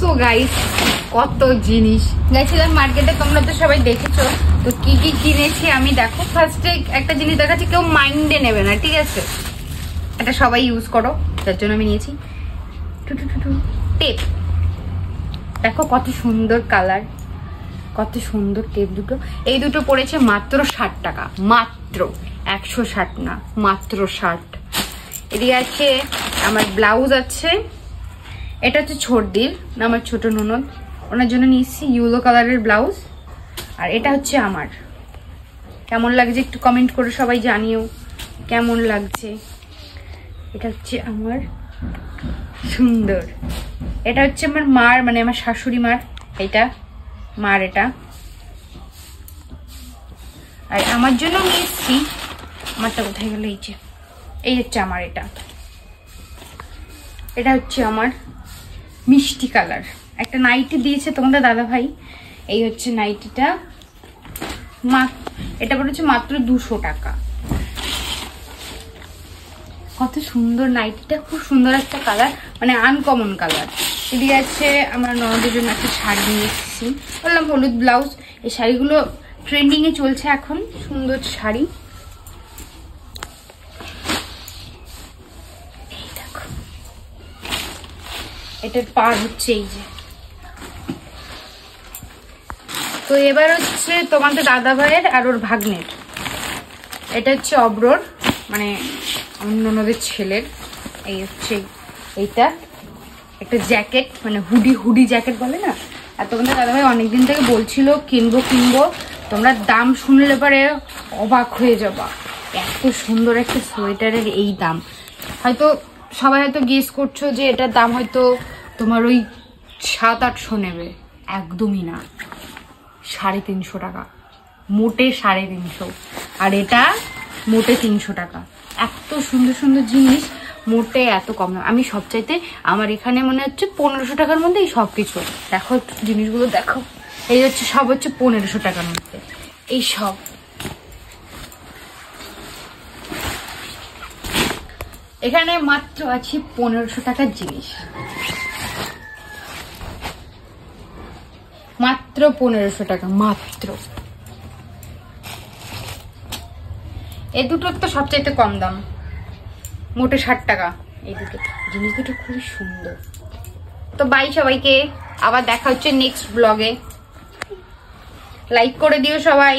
So guys কত জিনিস গেছিলাম মার্কেটে, তোমরা তো সবাই দেখেছো। তো কি কি কিনেছি আমি দেখো। ফার্স্টে একটা জিনিস দেখাচ্ছি, কেউ মাইন্ডে নেবে না, ঠিক আছে? এটা সবাই ইউজ করো, তার জন্য আমি নিয়েছি টেপ। দেখো কত সুন্দর কালার, কত সুন্দর টেপ দুটো। এই দুটো পড়েছে মাত্র 60 টাকা, মাত্র 160 না, মাত্র 60। এদিকে আছে আমার ব্লাউজ আছে, এটা হচ্ছে ছোটদির, আমার ছোট ননদ, ওনার জন্য নিয়েছি ইয়েলো কালারের ব্লাউজ। আর এটা হচ্ছে আমার, কেমন লাগছে একটু কমেন্ট করে সবাই জানিও কেমন লাগছে। এটা হচ্ছে আমার সুন্দর, এটা হচ্ছে আমার মার, মানে আমার শাশুড়ি মার, এটা মার এটা। আর আমার জন্য নিয়েছি, আমারটা কোথায় গেল, এই হচ্ছে আমার এটা। এটা হচ্ছে আমার মিষ্টি কালার একটা নাইটি দিয়েছে তোমাদের দাদা ভাই। এই হচ্ছে নাইটিটা, এটা পড়েছে মাত্র 200 টাকা। কত সুন্দর নাইটিটা, খুব সুন্দর একটা কালার, মানে আনকমন কালার। এদিকে আছে আমার ননদের জন্য একটা শাড়ি নিয়ে এসেছি, বললাম হলুদ ব্লাউজ। এই শাড়িগুলো ট্রেন্ডিং এ চলছে এখন, সুন্দর শাড়ি। এই দেখো, এটার পার হচ্ছে এই যে। তো এবার হচ্ছে তোমাদের দাদা ভাইয়ের আর ওর ভাগ্নের, এটা হচ্ছে অব্রর, মানে ননদের ছেলের। এই হচ্ছে এইটা একটা জ্যাকেট, মানে হুডি জ্যাকেট বলে না। আর তোমাদের দাদা ভাই অনেকদিন থেকে বলছিল কিনবো কিনবো, তোমরা দাম শুনলে পরে অবাক হয়ে যাবা। এত সুন্দর একটা সোয়েটারের এই দাম, হয়তো সবাই হয়তো গেস করছো যে এটার দাম হয়তো তোমার ওই 700-800 নেবে, একদমই না, 350 টাকা, মোটে 350। আর এটা মোটে 300 টাকা। এত সুন্দর সুন্দর জিনিস মোটে এত কম দাম। আমি সবচাইতে আমার এখানে মনে হচ্ছে 1500 টাকার মধ্যে এই সব কিছু। দেখো জিনিসগুলো দেখো, এই হচ্ছে সব হচ্ছে 1500 টাকার মধ্যে এই সব। এখানে মাত্র আছে 1500 টাকার জিনিস, মাত্র 1500 টাকা মাত্র। এই দুটোর তো সবচাইতে কম দাম, মোটে 60 টাকা। এই দুটো জিনিস দুটো খুবই সুন্দর। তো বাই সবাইকে, আবার দেখা হচ্ছে নেক্সট ব্লগে। লাইক করে দিও সবাই।